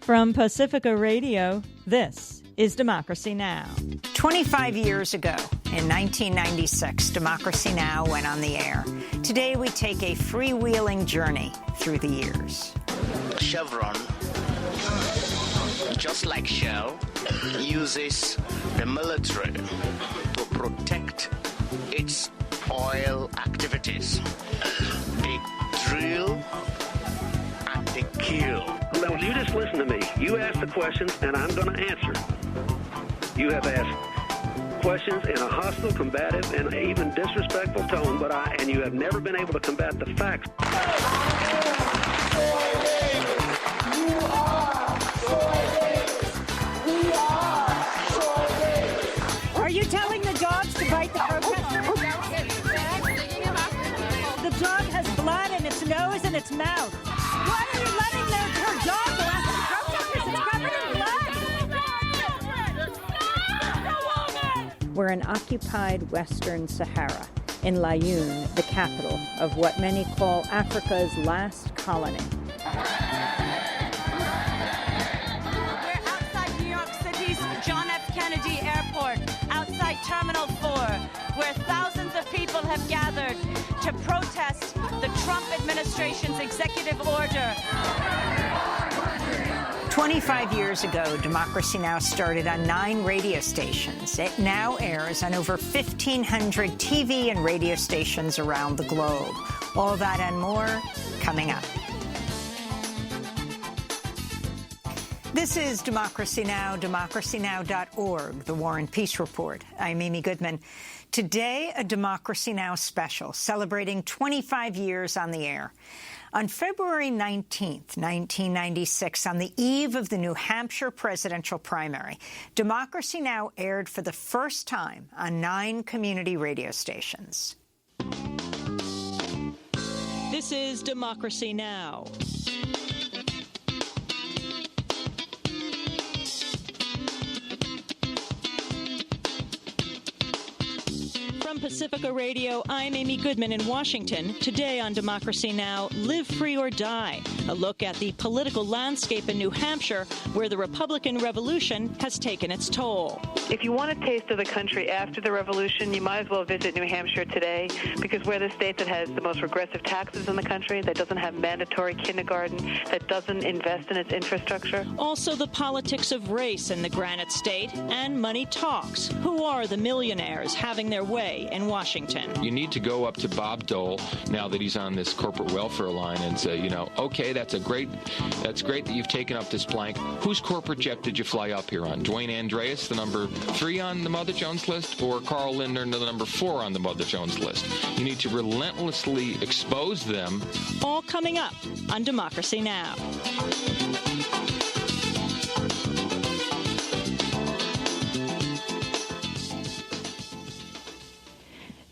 From Pacifica Radio, this is Democracy Now! 25 years ago, in 1996, Democracy Now! Went on the air. Today, we take a freewheeling journey through the years. Chevron, just like Shell, uses the military to protect its oil activities. They drill and they kill. Now, you just listen to me. You ask the questions, and I'm going to answer. You have asked questions in a hostile, combative, and even disrespectful tone, and you have never been able to combat the facts. Are you telling the dogs to bite the protesters? The dog has blood in its nose and its mouth. Why are you letting her dog go after the protesters? It's covered in blood. We're in occupied Western Sahara, in Laayoune, the capital of what many call Africa's last colony. We're outside New York City's John F. Kennedy Airport, outside Terminal 4, where thousands of people have gathered to protest the Trump administration's executive order. 25 years ago, Democracy Now! Started on 9 radio stations. It now airs on over 1,500 TV and radio stations around the globe. All that and more coming up. This is Democracy Now!, democracynow.org, the War and Peace Report. I'm Amy Goodman. Today, a Democracy Now! Special celebrating 25 years on the air. On February 19th, 1996, on the eve of the New Hampshire presidential primary, Democracy Now! Aired for the first time on 9 community radio stations. This is Democracy Now! From Pacifica Radio, I'm Amy Goodman in Washington. Today on Democracy Now!, Live Free or Die, a look at the political landscape in New Hampshire, where the Republican Revolution has taken its toll. If you want a taste of the country after the revolution, you might as well visit New Hampshire today, because we're the state that has the most regressive taxes in the country, that doesn't have mandatory kindergarten, that doesn't invest in its infrastructure. Also the politics of race in the Granite State, and money talks. Who are the millionaires having their way in Washington? You need to go up to Bob Dole, now that he's on this corporate welfare line, and say, okay, that's great that you've taken up this plank. Whose corporate jet did you fly up here on? Dwayne Andreas, the number 3 on the Mother Jones list, or Carl Lindner, the number 4 on the Mother Jones list? You need to relentlessly expose them. All coming up on Democracy Now!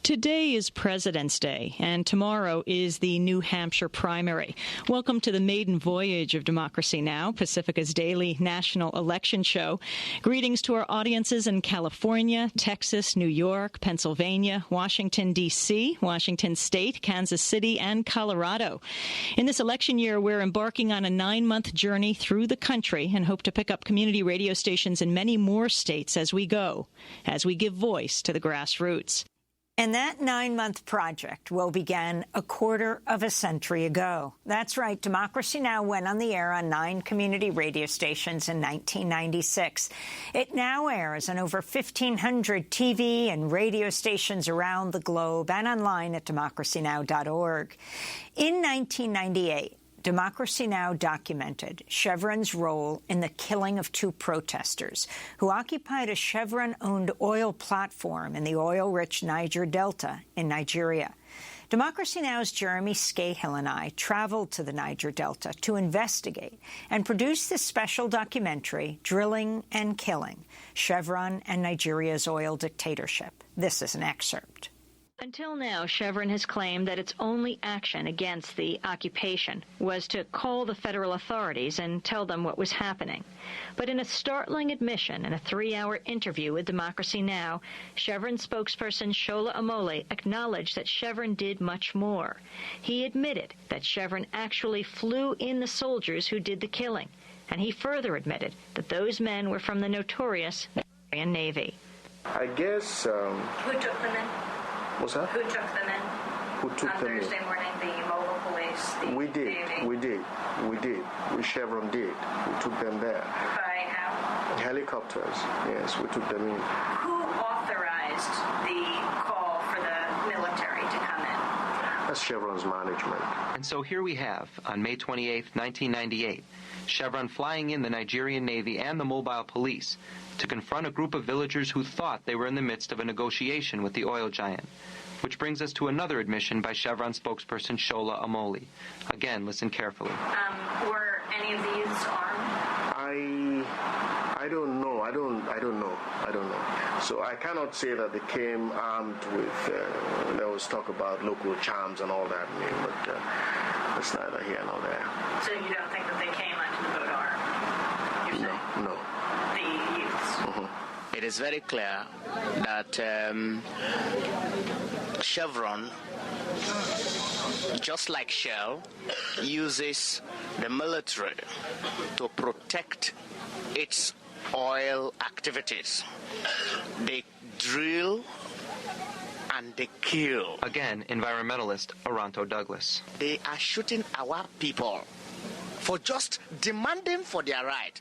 Today is President's Day, and tomorrow is the New Hampshire primary. Welcome to the maiden voyage of Democracy Now!, Pacifica's daily national election show. Greetings to our audiences in California, Texas, New York, Pennsylvania, Washington, D.C., Washington State, Kansas City, and Colorado. In this election year, we're embarking on a 9-month journey through the country and hope to pick up community radio stations in many more states as we go, as we give voice to the grassroots. And that 9-month project began a quarter of a century ago. That's right, Democracy Now! Went on the air on 9 community radio stations in 1996. It now airs on over 1,500 TV and radio stations around the globe and online at democracynow.org. In 1998, Democracy Now! Documented Chevron's role in the killing of 2 protesters who occupied a Chevron-owned oil platform in the oil-rich Niger Delta in Nigeria. Democracy Now!'s Jeremy Scahill and I traveled to the Niger Delta to investigate and produce this special documentary, Drilling and Killing, Chevron and Nigeria's Oil Dictatorship. This is an excerpt. Until now, Chevron has claimed that its only action against the occupation was to call the federal authorities and tell them what was happening. But in a startling admission in a 3-hour interview with Democracy Now!, Chevron spokesperson Shola Omole acknowledged that Chevron did much more. He admitted that Chevron actually flew in the soldiers who did the killing, And he further admitted that those men were from the notorious Nigerian Navy. I guess... Who took them in? What's that? Who took them in? Who took on them Thursday in? morning, the mobile police, the We did. Navy. We did. We Chevron did. We took them there. By how? Helicopters. Yes, we took them in. Who authorized the call for the military to come in? That's Chevron's management. And so here we have, on May 28, 1998, Chevron flying in the Nigerian Navy and the mobile police to confront a group of villagers who thought they were in the midst of a negotiation with the oil giant. Which brings us to another admission by Chevron spokesperson Shola Amoli. Again, listen carefully. Were any of the youths armed? I don't know. I don't know. So I cannot say that they came armed with, there was talk about local charms and all that, but that's neither here nor there. So you don't think that they came onto the boat armed? No. The youths? Mm-hmm. It is very clear that Chevron, just like Shell, uses the military to protect its oil activities. They drill and they kill. Again, environmentalist Aranto Douglas. They are shooting our people for just demanding for their right.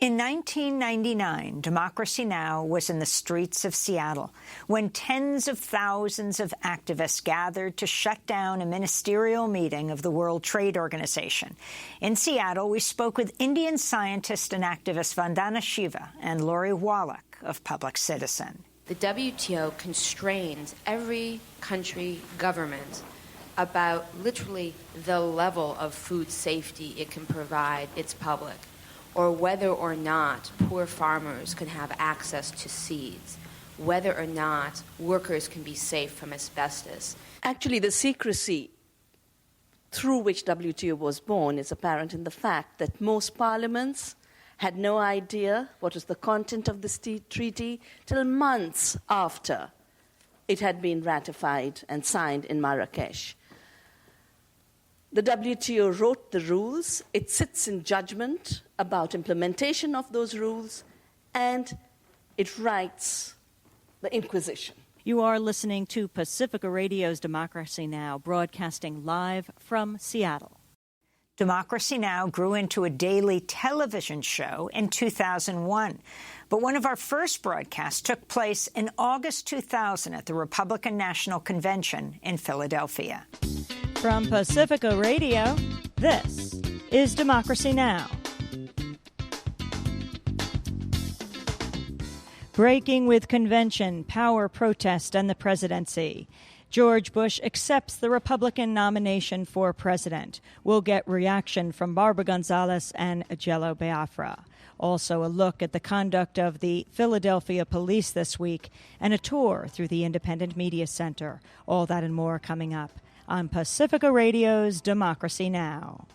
In 1999, Democracy Now! Was in the streets of Seattle when tens of thousands of activists gathered to shut down a ministerial meeting of the World Trade Organization. In Seattle, we spoke with Indian scientist and activist Vandana Shiva and Lori Wallach of Public Citizen. The WTO constrains every country government about literally the level of food safety it can provide its public, or whether or not poor farmers can have access to seeds, whether or not workers can be safe from asbestos. Actually, the secrecy through which WTO was born is apparent in the fact that most parliaments had no idea what was the content of this treaty till months after it had been ratified and signed in Marrakesh. The WTO wrote the rules, it sits in judgment about implementation of those rules, and it writes the Inquisition. You are listening to Pacifica Radio's Democracy Now!, broadcasting live from Seattle. Democracy Now! Grew into a daily television show in 2001. But one of our first broadcasts took place in August 2000 at the Republican National Convention in Philadelphia. From Pacifica Radio, this is Democracy Now! Breaking with convention, power protest, and the presidency. George Bush accepts the Republican nomination for president. We'll get reaction from Barbara Gonzalez and Jello Biafra. Also a look at the conduct of the Philadelphia police this week and a tour through the Independent Media Center. All that and more coming up on Pacifica Radio's Democracy Now!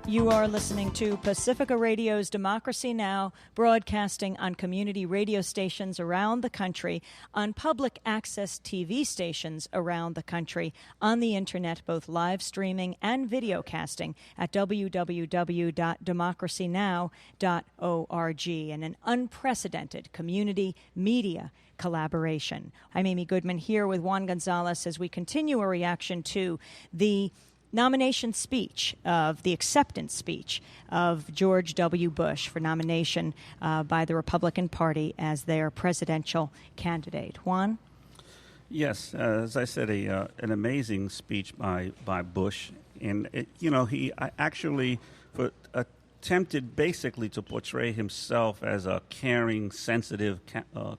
You are listening to Pacifica Radio's Democracy Now!, broadcasting on community radio stations around the country, on public access TV stations around the country, on the Internet, both live streaming and videocasting at www.democracynow.org, and an unprecedented community media collaboration. I'm Amy Goodman here with Juan Gonzalez as we continue a reaction to the nomination speech the acceptance speech of George W. Bush for nomination by the Republican Party as their presidential candidate. Juan? Yes, as I said, an amazing speech by Bush. And, he actually attempted basically to portray himself as a caring, sensitive,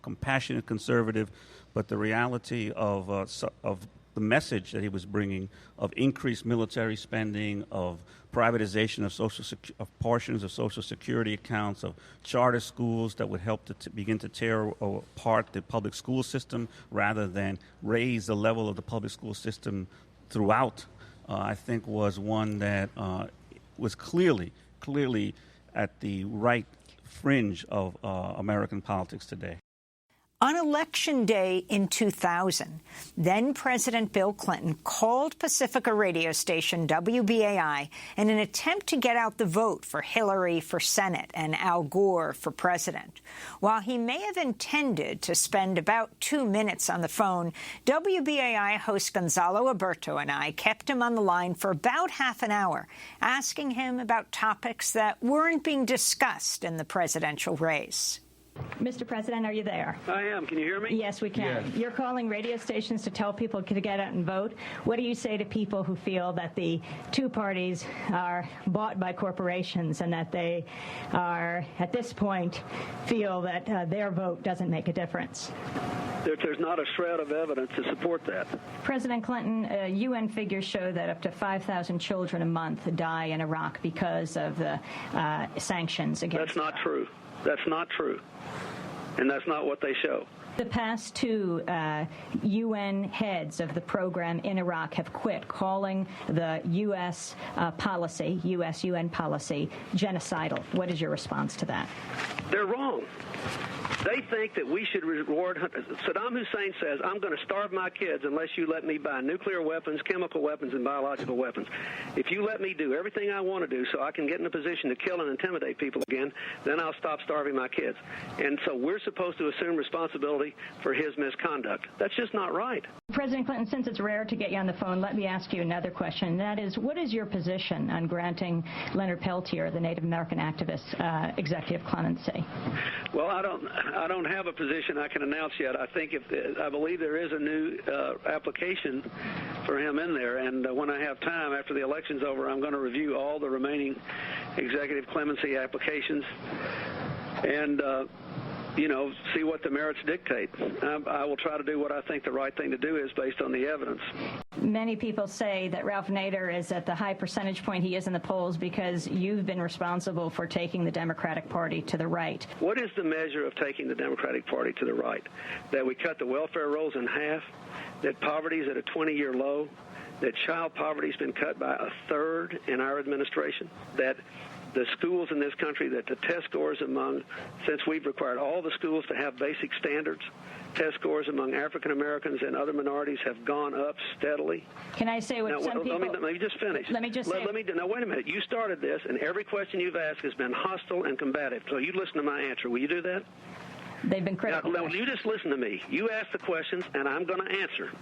compassionate conservative, but the reality of the message that he was bringing of increased military spending, of privatization of portions of Social Security accounts, of charter schools that would help to begin to tear apart the public school system rather than raise the level of the public school system throughout, I think was one that was clearly at the right fringe of American politics today. On Election Day in 2000, then-President Bill Clinton called Pacifica radio station WBAI in an attempt to get out the vote for Hillary for Senate and Al Gore for president. While he may have intended to spend about 2 minutes on the phone, WBAI host Gonzalo Alberto and I kept him on the line for about half an hour, asking him about topics that weren't being discussed in the presidential race. Mr. President, are you there? I am. Can you hear me? Yes, we can. Yes. You're calling radio stations to tell people to get out and vote. What do you say to people who feel that the two parties are bought by corporations and that they are, at this point, feel that their vote doesn't make a difference? There's not a shred of evidence to support that. President Clinton, UN figures show that up to 5,000 children a month die in Iraq because of the sanctions against That's not true. That's not true. And that's not what they show. The past two UN heads of the program in Iraq have quit, calling the U.S. policy, U.S. UN policy, genocidal. What is your response to that? They're wrong. They think that we should reward. Saddam Hussein says, I'm going to starve my kids unless you let me buy nuclear weapons, chemical weapons, and biological weapons. If you let me do everything I want to do so I can get in a position to kill and intimidate people again, then I'll stop starving my kids. And so we're supposed to assume responsibility for his misconduct. That's just not right. President Clinton, since it's rare to get you on the phone, let me ask you another question. And that is, what is your position on granting Leonard Peltier, the Native American activist, executive clemency? Well, I don't have a position I can announce yet. I believe there is a new application for him in there, and when I have time after the election's over, I'm going to review all the remaining executive clemency applications and see what the merits dictate. I will try to do what I think the right thing to do is based on the evidence. Many people say that Ralph Nader is at the high percentage point he is in the polls because you've been responsible for taking the Democratic Party to the right. What is the measure of taking the Democratic Party to the right? That we cut the welfare rolls in half, that poverty is at a 20-year low, that child poverty has been cut by a third in our administration, that the schools in this country, that the test scores since we've required all the schools to have basic standards, test scores among African Americans and other minorities have gone up steadily. Can I say what now, some people... Let me just finish. Let me just say... Now, wait a minute. You started this, and every question you've asked has been hostile and combative. So you listen to my answer. Will you do that? They've been critical. Now, you just listen to me. You ask the questions, and I'm going to answer.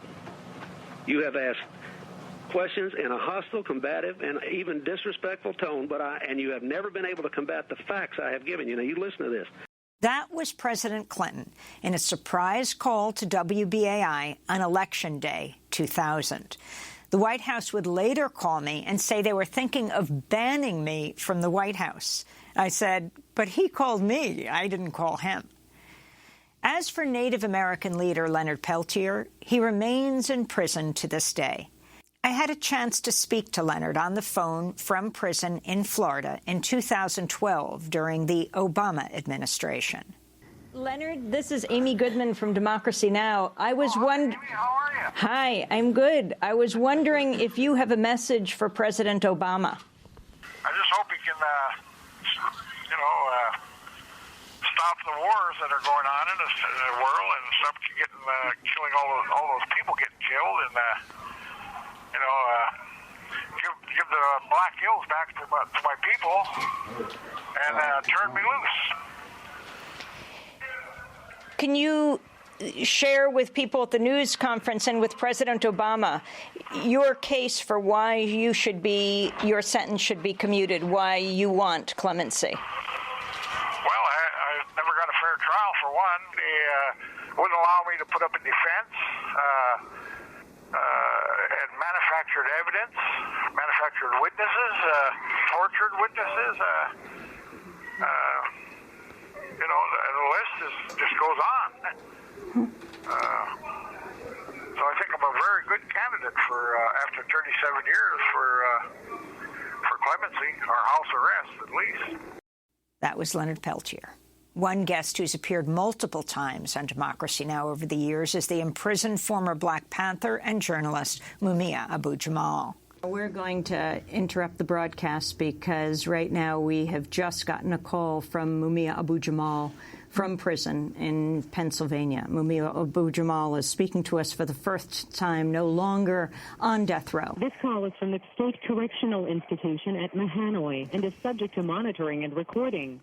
You have asked questions in a hostile, combative, and even disrespectful tone, and you have never been able to combat the facts I have given you. Now, you listen to this. That was President Clinton in a surprise call to WBAI on Election Day 2000. The White House would later call me and say they were thinking of banning me from the White House. I said, but he called me. I didn't call him. As for Native American leader Leonard Peltier, he remains in prison to this day. I had a chance to speak to Leonard on the phone from prison in Florida in 2012 during the Obama administration. Leonard, this is Amy Goodman from Democracy Now! I was wondering... How are you? Hi, I'm good. I was wondering if you have a message for President Obama. I just hope he can, stop the wars that are going on in the world and stop killing all those people getting killed and, give the Black Hills back to my people and turn me loose. Can you share with people at the news conference and with President Obama your case for why your sentence should be commuted, why you want clemency? Well, I never got a fair trial, for one. They wouldn't allow me to put up a defense. And manufactured evidence, manufactured witnesses, tortured witnesses. The list just goes on. So I think I'm a very good candidate for after 37 years for clemency or house arrest, at least. That was Leonard Peltier. One guest who's appeared multiple times on Democracy Now! Over the years is the imprisoned former Black Panther and journalist Mumia Abu-Jamal. We're going to interrupt the broadcast because right now we have just gotten a call from Mumia Abu-Jamal from prison in Pennsylvania. Mumia Abu-Jamal is speaking to us for the first time, no longer on death row. This call is from the State Correctional Institution at Mahanoy and is subject to monitoring and recording.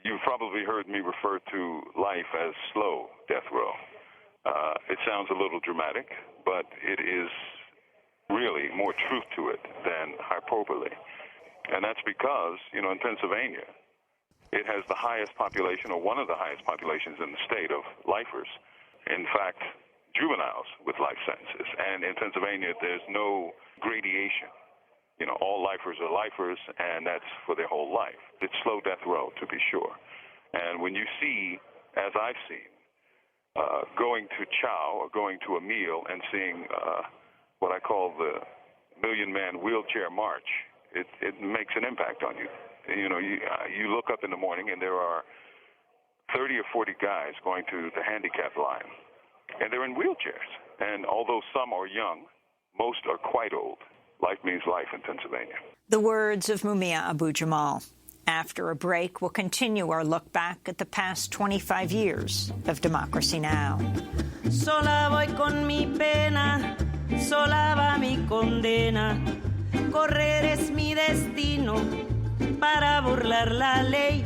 You've probably heard me refer to life as slow death row. It sounds a little dramatic, but it is really more truth to it than hyperbole. And that's because, in Pennsylvania, it has the highest population, or one of the highest populations in the state, of lifers. In fact, juveniles with life sentences. And in Pennsylvania, there's no gradation. All lifers are lifers, and that's for their whole life. It's slow death row, to be sure. And when you see, as I've seen, going to chow or going to a meal and seeing what I call the million-man wheelchair march, it makes an impact on you. You look up in the morning and there are 30 or 40 guys going to the handicap line, and they're in wheelchairs. And although some are young, most are quite old. Life means life in Pennsylvania. The words of Mumia Abu-Jamal. After a break, we'll continue our look back at the past 25 years of Democracy Now! Sola voy con mi pena, sola va mi condena. Correr es mi destino para burlar la ley,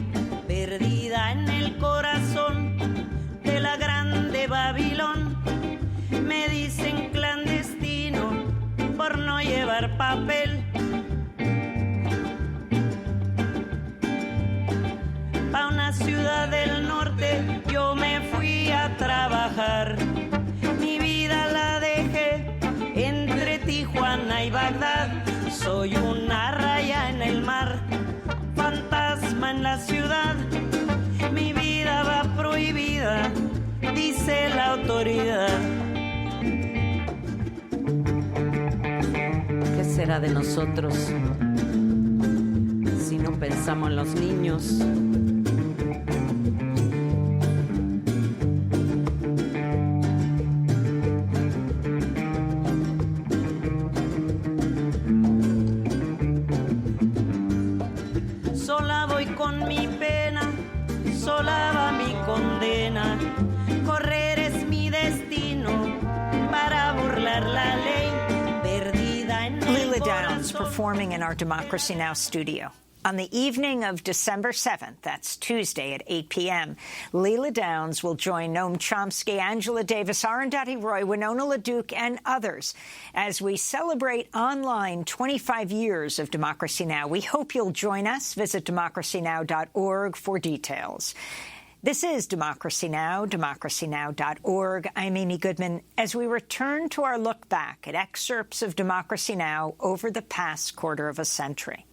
perdida en el corazón de la grande Babilón. Me dicen clandestino por no llevar papel. Pa' una ciudad del norte yo me fui a trabajar. Mi vida la dejé entre Tijuana y Bagdad. Soy una raya en el mar, fantasma en la ciudad. Mi vida va prohibida, dice la autoridad. ¿Qué será de nosotros si no pensamos en los niños? Sola voy con mi pena, sola va mi condena. Correr es mi destino para burlar la ley, perdida en el Leila Downs corazón. performing in our Democracy Now! Studio. On the evening of December 7th, that's Tuesday at 8 p.m., Leila Downs will join Noam Chomsky, Angela Davis, Arundhati Roy, Winona LaDuke, and others as we celebrate online 25 years of Democracy Now! We hope you'll join us. Visit democracynow.org for details. This is Democracy Now!, democracynow.org. I'm Amy Goodman as we return to our look back at excerpts of Democracy Now! Over the past quarter of a century.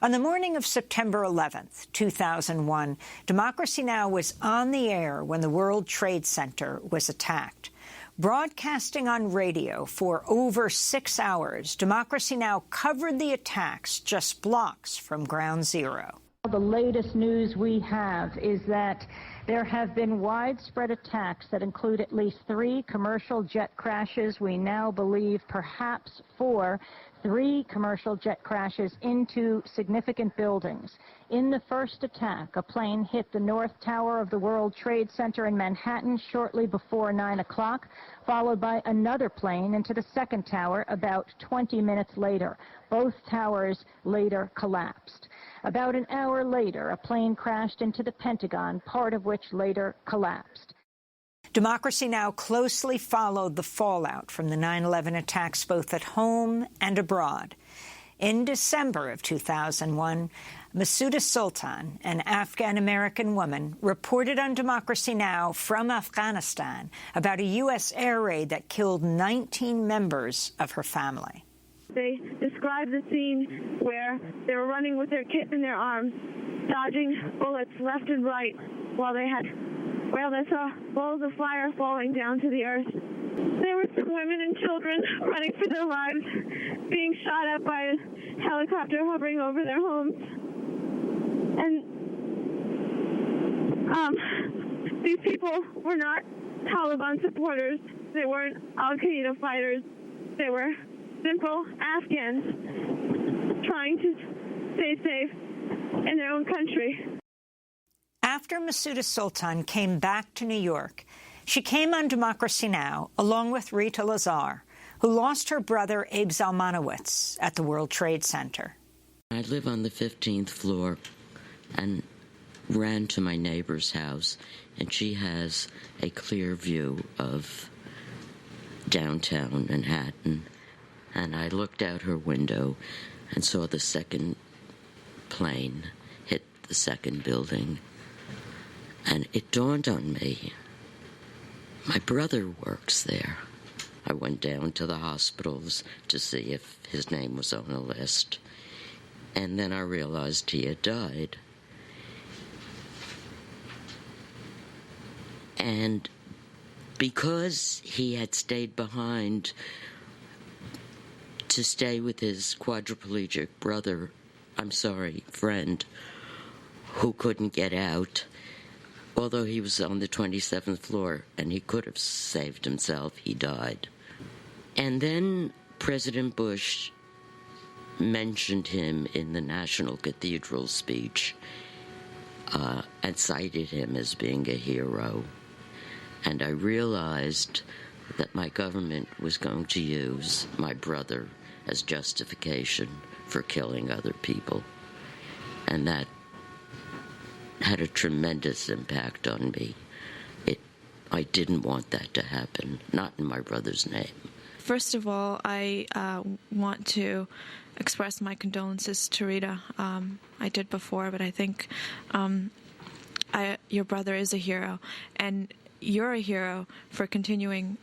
On the morning of September 11th, 2001, Democracy Now! Was on the air when the World Trade Center was attacked. Broadcasting on radio for over 6 hours, Democracy Now! Covered the attacks just blocks from Ground Zero. The latest news we have is that there have been widespread attacks that include at least 3 commercial jet crashes. We now believe perhaps 4. 3 commercial jet crashes into significant buildings. In the first attack, a plane hit the North Tower of the World Trade Center in Manhattan shortly before 9 o'clock, followed by another plane into the second tower about 20 minutes later. Both towers later collapsed. About an hour later, a plane crashed into the Pentagon, part of which later collapsed. Democracy Now! Closely followed the fallout from the 9/11 attacks both at home and abroad. In December of 2001, Masouda Sultan, an Afghan-American woman, reported on Democracy Now! From Afghanistan about a U.S. air raid that killed 19 members of her family. They described the scene where they were running with their kit in their arms, dodging bullets left and right while they saw balls of fire falling down to the earth. There were women and children running for their lives, being shot at by a helicopter hovering over their homes. And these people were not Taliban supporters. They weren't al-Qaeda fighters. They were simple Afghans trying to stay safe in their own country. After Masuda Sultan came back to New York, she came on Democracy Now! Along with Rita Lazar, who lost her brother Abe Zalmanowitz at the World Trade Center. I live on the 15th floor and ran to my neighbor's house, and she has a clear view of downtown Manhattan. And I looked out her window and saw the second plane hit the second building. And it dawned on me, my brother works there. I went down to the hospitals to see if his name was on the list. And then I realized he had died. And because he had stayed behind to stay with his quadriplegic friend, who couldn't get out, although he was on the 27th floor and he could have saved himself, he died. And then President Bush mentioned him in the National Cathedral speech and cited him as being a hero. And I realized that my government was going to use my brother as justification for killing other people. And that had a tremendous impact on me. I didn't want that to happen, not in my brother's name. First of all, I want to express my condolences to Rita. I did before, but I think your brother is a hero, and you're a hero for continuing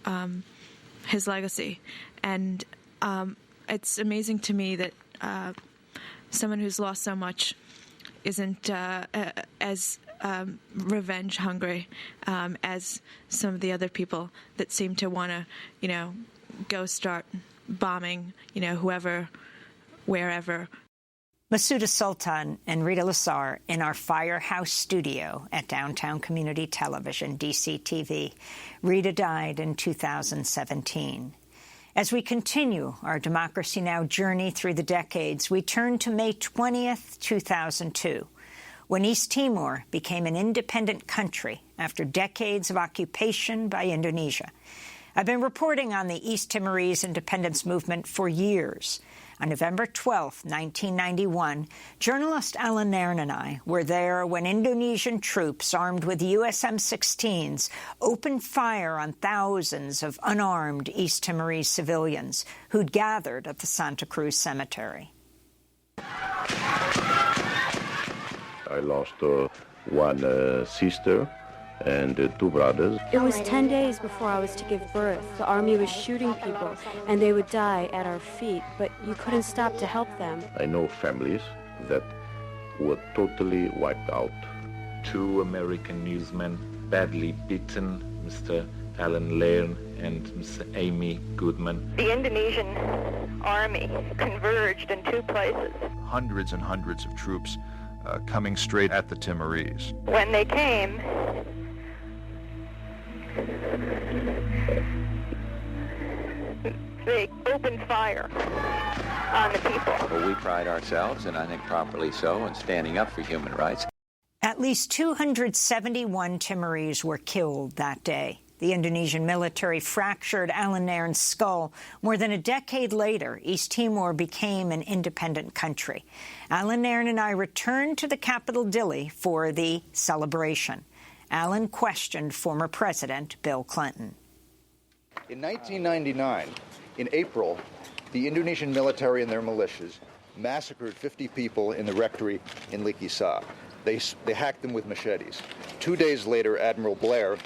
his legacy. And it's amazing to me that someone who's lost so much isn't as revenge hungry as some of the other people that seem to want to, go start bombing, whoever, wherever. Masuda Sultan and Rita Lazar in our Firehouse studio at Downtown Community Television, DCTV. Rita died in 2017. As we continue our Democracy Now! Journey through the decades, we turn to May 20th, 2002, when East Timor became an independent country after decades of occupation by Indonesia. I've been reporting on the East Timorese independence movement for years. On November 12, 1991, journalist Alan Nairn and I were there when Indonesian troops armed with US M16s opened fire on thousands of unarmed East Timorese civilians who'd gathered at the Santa Cruz Cemetery. I lost one sister and 2 brothers. It was 10 days before I was to give birth. The army was shooting people, and they would die at our feet, but you couldn't stop to help them. I know families that were totally wiped out. 2 American newsmen badly beaten, Mr. Alan Nairn and Mr. Amy Goodman. The Indonesian army converged in 2 places. Hundreds and hundreds of troops coming straight at the Timorese. When they came, they opened fire on the people. Well, we pride ourselves, and I think properly so, in standing up for human rights. At least 271 Timorese were killed that day. The Indonesian military fractured Alan Nairn's skull. More than a decade later, East Timor became an independent country. Alan Nairn and I returned to the capital, Dili, for the celebration. Alan questioned former President Bill Clinton. In 1999, in April, the Indonesian military and their militias massacred 50 people in the rectory in Likisa. They hacked them with machetes. 2 days later, Admiral Blair,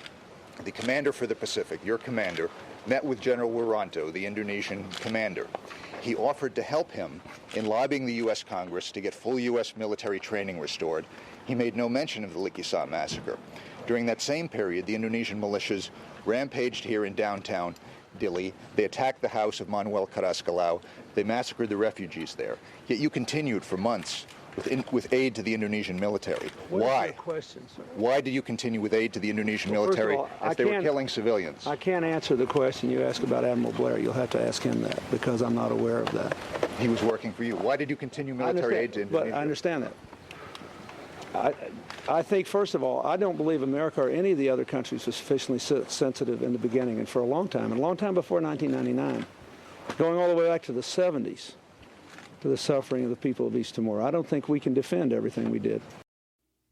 the commander for the Pacific, your commander, met with General Wiranto, the Indonesian commander. He offered to help him in lobbying the U.S. Congress to get full U.S. military training restored. He made no mention of the Likisa massacre. During that same period, the Indonesian militias rampaged here in downtown Dili. They attacked the house of Manuel Carrascalau. They massacred the refugees there. Yet you continued for months with aid to the Indonesian military. Why? Your question, sir? Why did you continue with aid to the Indonesian military if they were killing civilians? I can't answer the question you asked about Admiral Blair. You'll have to ask him that because I'm not aware of that. He was working for you. Why did you continue military aid to Indonesia? But I understand that. I think, first of all, I don't believe America or any of the other countries was sufficiently sensitive in the beginning and for a long time before 1999, going all the way back to the 70s, to the suffering of the people of East Timor. I don't think we can defend everything we did.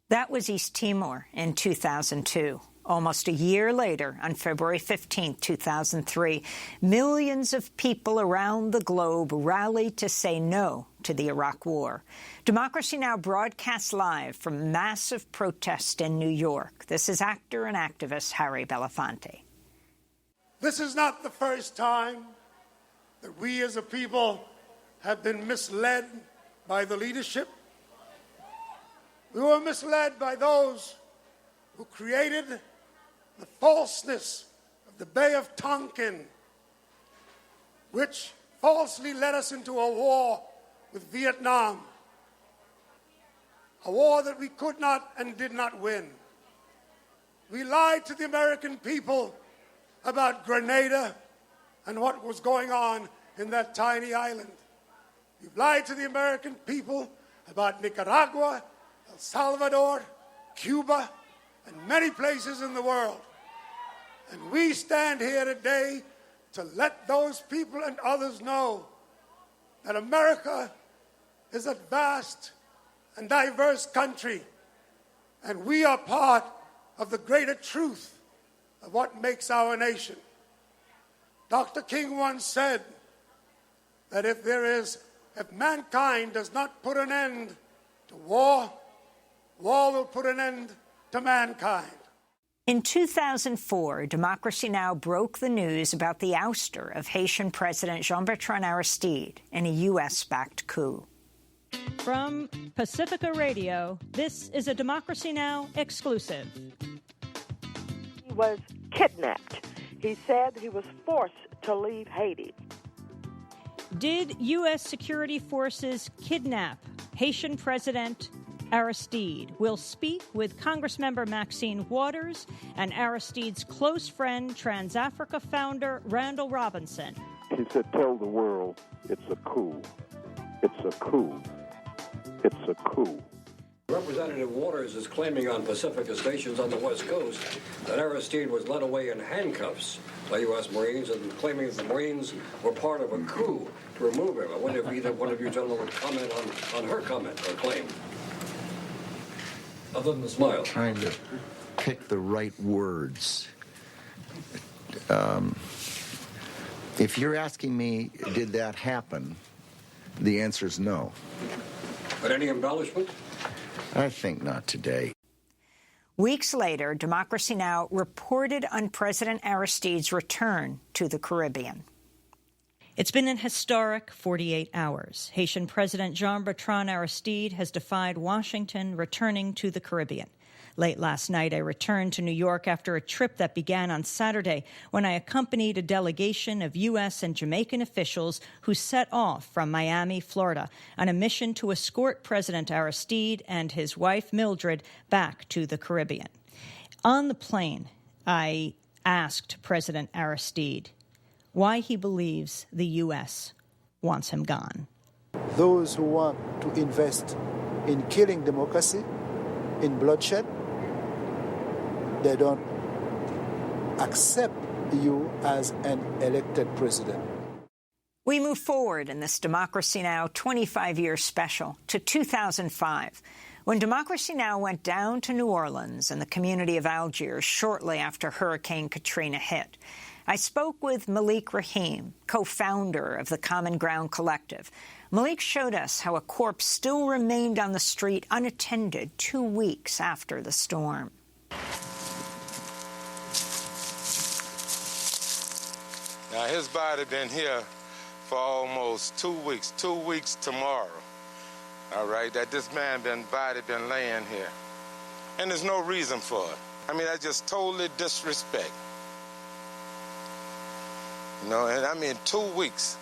That was East Timor in 2002. Almost a year later, on February 15, 2003, millions of people around the globe rallied to say no to the Iraq War. Democracy Now! Broadcasts live from massive protest in New York. This is actor and activist Harry Belafonte. This is not the first time that we as a people have been misled by the leadership. We were misled by those who created the falseness of the Bay of Tonkin, which falsely led us into a war with Vietnam, a war that we could not and did not win. We lied to the American people about Grenada and what was going on in that tiny island. We've lied to the American people about Nicaragua, El Salvador, Cuba, and many places in the world. And we stand here today to let those people and others know that America is a vast and diverse country, and we are part of the greater truth of what makes our nation. Dr. King once said that if mankind does not put an end to war, war will put an end to mankind. In 2004, Democracy Now! Broke the news about the ouster of Haitian President Jean-Bertrand Aristide in a U.S.-backed coup. From Pacifica Radio, this is a Democracy Now! Exclusive. He was kidnapped. He said he was forced to leave Haiti. Did U.S. security forces kidnap Haitian President Aristide? We'll speak with Congressmember Maxine Waters and Aristide's close friend, Trans-Africa founder Randall Robinson. He said, tell the world it's a coup. It's a coup. It's a coup. Representative Waters is claiming on Pacifica stations on the West Coast that Aristide was led away in handcuffs by U.S. Marines and claiming that the Marines were part of a coup to remove him. I wonder if either one of you gentlemen would comment on her comment or claim. Other than the smile. Trying to pick the right words. If you're asking me, did that happen, the answer is no. But any embellishment? I think not today. Weeks later, Democracy Now! Reported on President Aristide's return to the Caribbean. It's been an historic 48 hours. Haitian President Jean-Bertrand Aristide has defied Washington, returning to the Caribbean. Late last night, I returned to New York after a trip that began on Saturday when I accompanied a delegation of U.S. and Jamaican officials who set off from Miami, Florida, on a mission to escort President Aristide and his wife, Mildred, back to the Caribbean. On the plane, I asked President Aristide why he believes the U.S. wants him gone. Those who want to invest in killing democracy, in bloodshed, they don't accept you as an elected president. We move forward in this Democracy Now! 25-year special to 2005, when Democracy Now! Went down to New Orleans and the community of Algiers shortly after Hurricane Katrina hit. I spoke with Malik Rahim, co-founder of the Common Ground Collective. Malik showed us how a corpse still remained on the street unattended 2 weeks after the storm. Now, his body been here for almost 2 weeks. 2 weeks tomorrow. All right, that this body been laying here. And there's no reason for it. I mean, that's just totally disrespect. You know, and I mean, 2 weeks.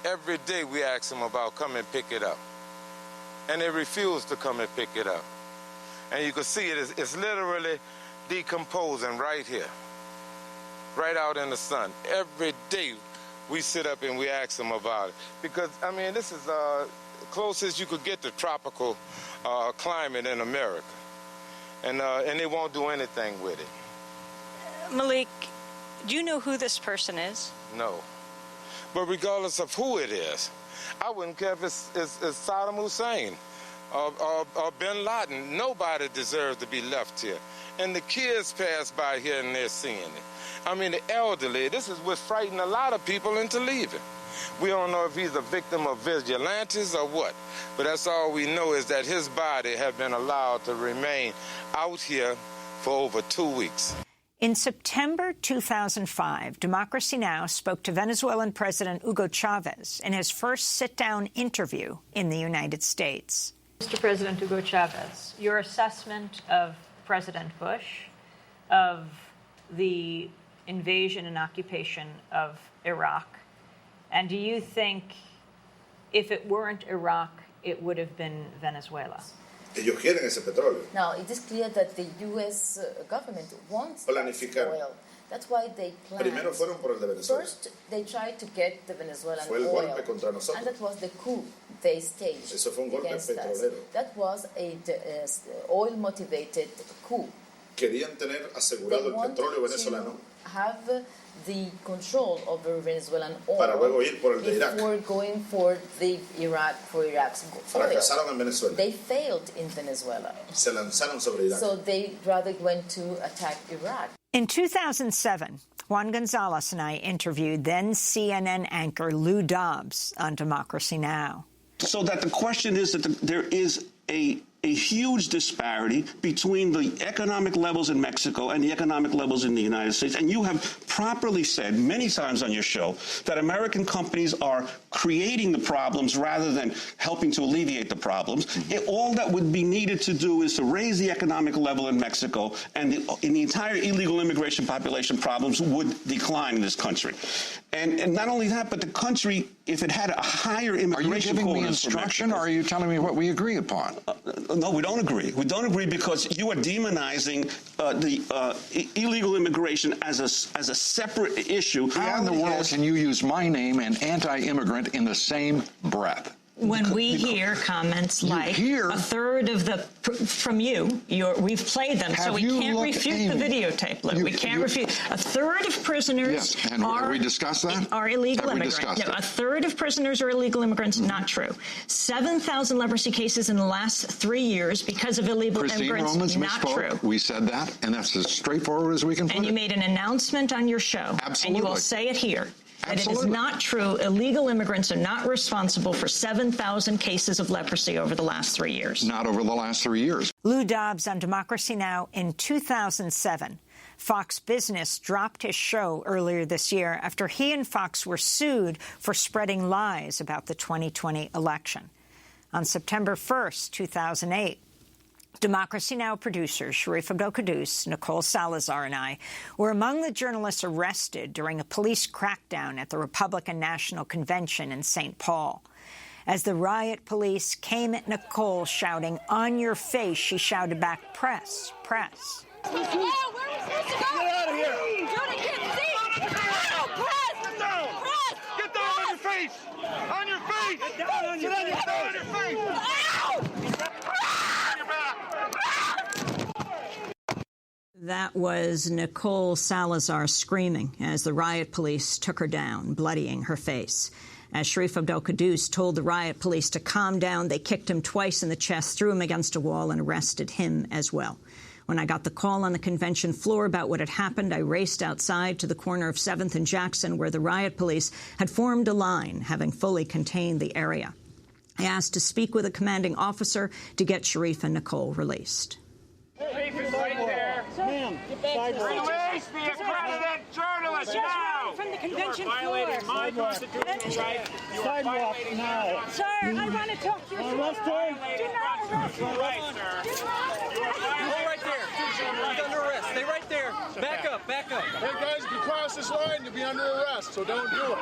Every day we ask them about come and pick it up. And they refuse to come and pick it up. And you can see it's literally decomposing right here. Right out in the sun. Every day we sit up and we ask them about it. Because, I mean, this is closest you could get to tropical climate in America. And they won't do anything with it. Malik, do you know who this person is? No. But regardless of who it is, I wouldn't care if it's Saddam Hussein or Bin Laden. Nobody deserves to be left here. And the kids pass by here and they're seeing it. I mean, the elderly, this is what frightened a lot of people into leaving. We don't know if he's a victim of vigilantes or what, but that's all we know is that his body had been allowed to remain out here for over 2 weeks. In September 2005, Democracy Now! Spoke to Venezuelan President Hugo Chavez in his first sit-down interview in the United States. Mr. President Hugo Chavez, your assessment of President Bush, of the invasion and occupation of Iraq, and do you think if it weren't Iraq, it would have been Venezuela? Ellos quieren ese petróleo. Now, it is clear that the U.S. government wants that oil. That's why they planned. Primero fueron por el de Venezuela. First, they tried to get the Venezuelan Fue el oil. golpe contra nosotros. And that was the coup they staged. Eso fue un golpe against petrolero. us. That was a oil-motivated coup. Querían tener asegurado el petróleo venezolano. Have the control over Venezuelan oil para luego ir por el de Irak. Before going for Iraq's oil. Fracasaron en Venezuela. They failed in Venezuela. Se lanzaron sobre Irak. So they rather went to attack Iraq. In 2007, Juan Gonzalez and I interviewed then CNN anchor Lou Dobbs on Democracy Now! So that the question is that there is a huge disparity between the economic levels in Mexico and the economic levels in the United States. And you have properly said many times on your show that American companies are creating the problems rather than helping to alleviate the problems. All that would be needed to do is to raise the economic level in Mexico, and the entire illegal immigration population problems would decline in this country. And not only that, but the country, if it had a higher immigration Are you giving me instruction, or are you telling me what we agree upon? No, we don't agree. We don't agree because you are demonizing illegal immigration as a separate issue. How in the world can you use my name and anti-immigrant in the same breath? When we hear comments like a third of the from you, we've played them, so we can't refute the videotape. Look, we can't refute. A third of prisoners have we discussed that? Are illegal immigrants. No, a third of prisoners are illegal immigrants. Not true. 7,000 leprosy cases in the last 3 years because of illegal immigrants. Romans not misspoke. True. We said that, and that's as straightforward as we can put it. And you made an announcement on your show. Absolutely. And you will say it here. That it is not true. Illegal immigrants are not responsible for 7,000 cases of leprosy over the last 3 years. Not over the last 3 years. Lou Dobbs on Democracy Now! In 2007. Fox Business dropped his show earlier this year after he and Fox were sued for spreading lies about the 2020 election. On September 1st, 2008, Democracy Now! Producers Sharif Abdel-Quddus, Nicole Salazar and I were among the journalists arrested during a police crackdown at the Republican National Convention in St. Paul. As the riot police came at Nicole shouting, "On your face," she shouted back, "Press, press." Oh, where are we supposed to go? Get out of here! Judy, get see! Oh, press! Get down! Press! Get down on your face! On your face! Get down on your face! Get down on your face! Ow! That was Nicole Salazar screaming as the riot police took her down, bloodying her face. As Sharif Abdel-Quddus told the riot police to calm down, they kicked him twice in the chest, threw him against a wall, and arrested him as well. When I got the call on the convention floor about what had happened, I raced outside to the corner of 7th and Jackson, where the riot police had formed a line, having fully contained the area. I asked to speak with a commanding officer to get Sharif and Nicole released. Sharif is right there. Ma'am, release the accredited journalist now! From the convention you are violating my constitutional right. You are violating now. Sir, I want to talk to you. Arrest him. Do not arrest him. Right, sir. Stay right there. He's under arrest. Stay right there. Back up, back up. Hey, guys, if you cross this line, you'll be under arrest, so don't do it.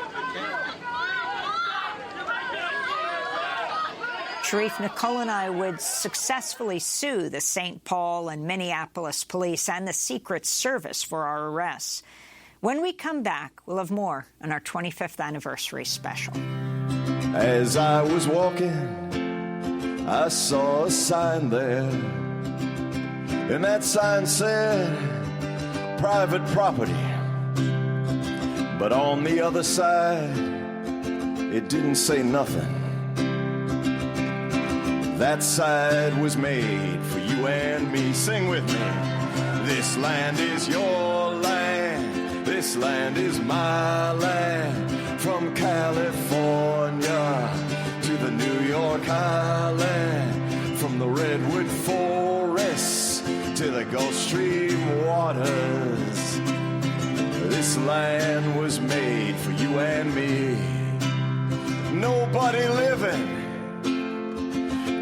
Sharif, Nicole and I would successfully sue the St. Paul and Minneapolis police and the Secret Service for our arrests. When we come back, we'll have more on our 25th anniversary special. As I was walking, I saw a sign there, and that sign said, private property. But on the other side, it didn't say nothing. That side was made for you and me. Sing with me. This land is your land. This land is my land. From California to the New York Island. From the redwood forests to the Gulf Stream waters. This land was made for you and me. Nobody living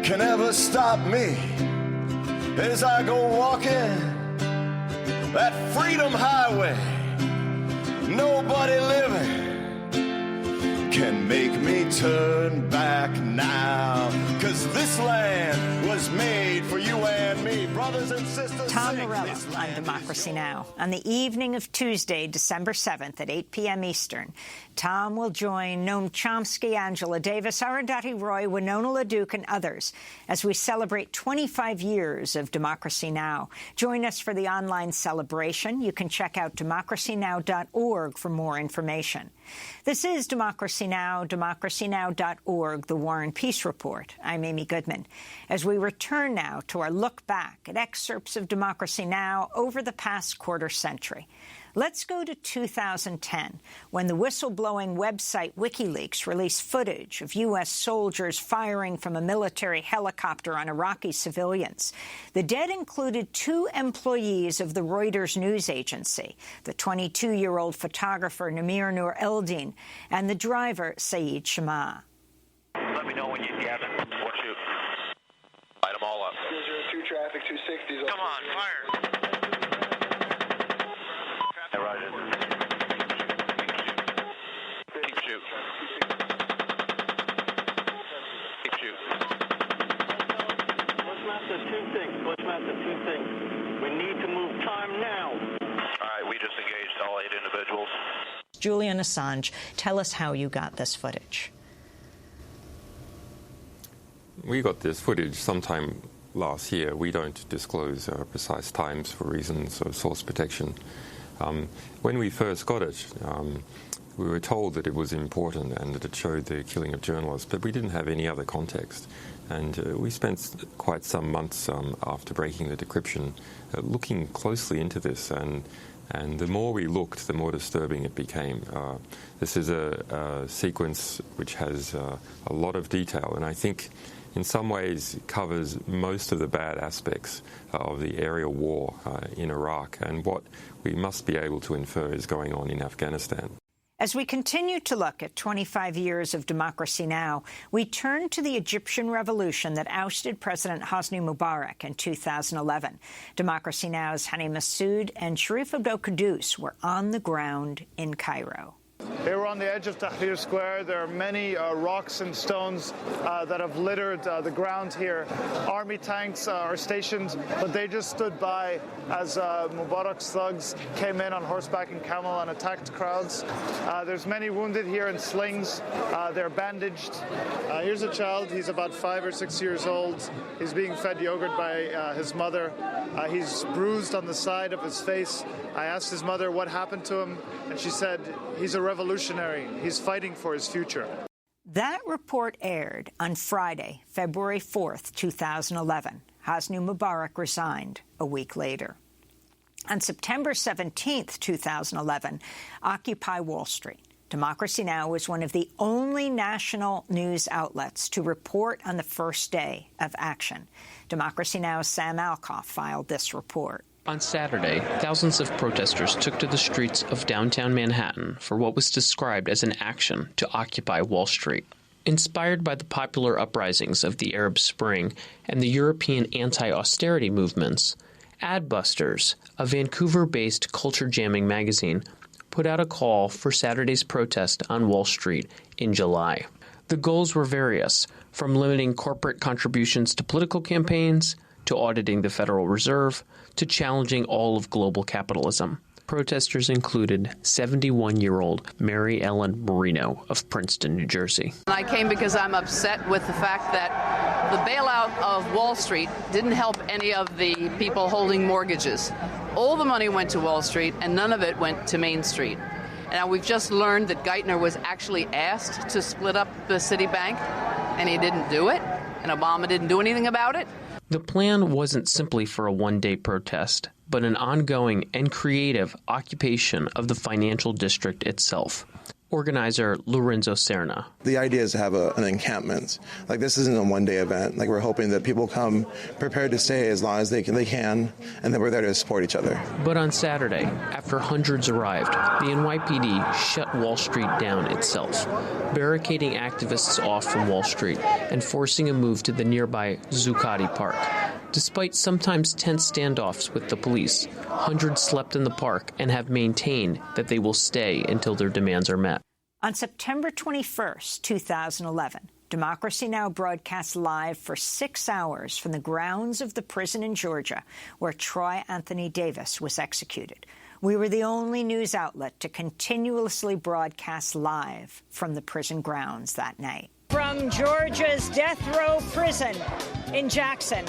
can ever stop me as I go walking that freedom highway. Nobody living can make me turn back now, 'cause this land was made for you and me, brothers and sisters. Tom Morello on Democracy Now! On the evening of Tuesday, December 7th at 8 p.m. Eastern, Tom will join Noam Chomsky, Angela Davis, Arundhati Roy, Winona LaDuke, and others as we celebrate 25 years of Democracy Now! Join us for the online celebration. You can check out democracynow.org for more information. This is Democracy Now!, democracynow.org, the War and Peace Report. I'm Amy Goodman. As we return now to our look back at excerpts of Democracy Now! Over the past quarter century. Let's go to 2010, when the whistleblowing website WikiLeaks released footage of U.S. soldiers firing from a military helicopter on Iraqi civilians. The dead included 2 employees of the Reuters news agency, the 22-year-old photographer Namir Nur Eldin and the driver Saeed Shama. Let me know when you have it. Or shoot. Light them all up. 002 traffic, 260s. Come on, fire. Roger. Keep shoot. Keep shoot. Bushmaster, 2 things. We need to move time now. All right, we just engaged all 8 individuals. Julian Assange, tell us how you got this footage. We got this footage sometime last year. We don't disclose precise times for reasons of source protection. When we first got it, we were told that it was important and that it showed the killing of journalists, but we didn't have any other context. And we spent quite some months after breaking the decryption looking closely into this, and the more we looked, the more disturbing it became. This is a sequence which has a lot of detail, and I think in some ways covers most of the bad aspects of the aerial war in Iraq and what we must be able to infer is going on in Afghanistan. As we continue to look at 25 years of Democracy Now!, we turn to the Egyptian revolution that ousted President Hosni Mubarak in 2011. Democracy Now!'s Hani Massoud and Sharif Abdel-Quddus were on the ground in Cairo. Here we're on the edge of Tahrir Square. There are many rocks and stones that have littered the ground here. Army tanks are stationed, but they just stood by as Mubarak's thugs came in on horseback and camel and attacked crowds. There's many wounded here in slings. They're bandaged. Here's a child. He's about 5 or 6 years old. He's being fed yogurt by his mother. He's bruised on the side of his face. I asked his mother what happened to him, and she said, he's a revolutionary. He's fighting for his future. That report aired on Friday, February 4th, 2011. Hosni Mubarak resigned a week later. On September 17th, 2011, Occupy Wall Street. Democracy Now! Was one of the only national news outlets to report on the first day of action. Democracy Now!'s Sam Alcoff filed this report. On Saturday, thousands of protesters took to the streets of downtown Manhattan for what was described as an action to occupy Wall Street. Inspired by the popular uprisings of the Arab Spring and the European anti-austerity movements, Adbusters, a Vancouver-based culture-jamming magazine, put out a call for Saturday's protest on Wall Street in July. The goals were various, from limiting corporate contributions to political campaigns, to auditing the Federal Reserve, to challenging all of global capitalism. Protesters included 71-year-old Mary Ellen Marino of Princeton, New Jersey. I came because I'm upset with the fact that the bailout of Wall Street didn't help any of the people holding mortgages. All the money went to Wall Street, and none of it went to Main Street. Now, we've just learned that Geithner was actually asked to split up the Citibank, and he didn't do it, and Obama didn't do anything about it. The plan wasn't simply for a one-day protest, but an ongoing and creative occupation of the financial district itself. Organizer Lorenzo Serna. The idea is to have an encampment. Like, this isn't a one-day event. Like, we're hoping that people come prepared to stay as long as they can, and then we're there to support each other. But on Saturday, after hundreds arrived, the NYPD shut Wall Street down itself, barricading activists off from Wall Street and forcing a move to the nearby Zuccotti Park. Despite sometimes tense standoffs with the police, hundreds slept in the park and have maintained that they will stay until their demands are met. On September 21st, 2011, Democracy Now! Broadcast live for 6 hours from the grounds of the prison in Georgia where Troy Anthony Davis was executed. We were the only news outlet to continuously broadcast live from the prison grounds that night. From Georgia's death row prison in Jackson,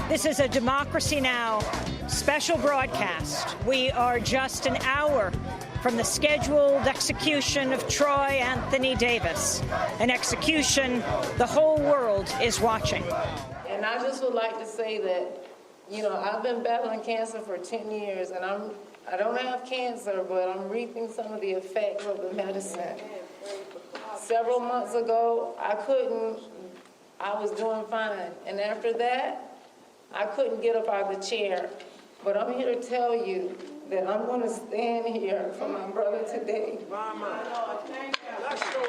this is a Democracy Now! Special broadcast. We are just an hour from the scheduled execution of Troy Anthony Davis, an execution the whole world is watching. And I just would like to say that, I've been battling cancer for 10 years, and I don't have cancer, but I'm reaping some of the effects of the medicine. Several months ago, I was doing fine. And after that, I couldn't get up out of the chair. But I'm here to tell you that I'm going to stand here for my brother today. Mama. Let's go.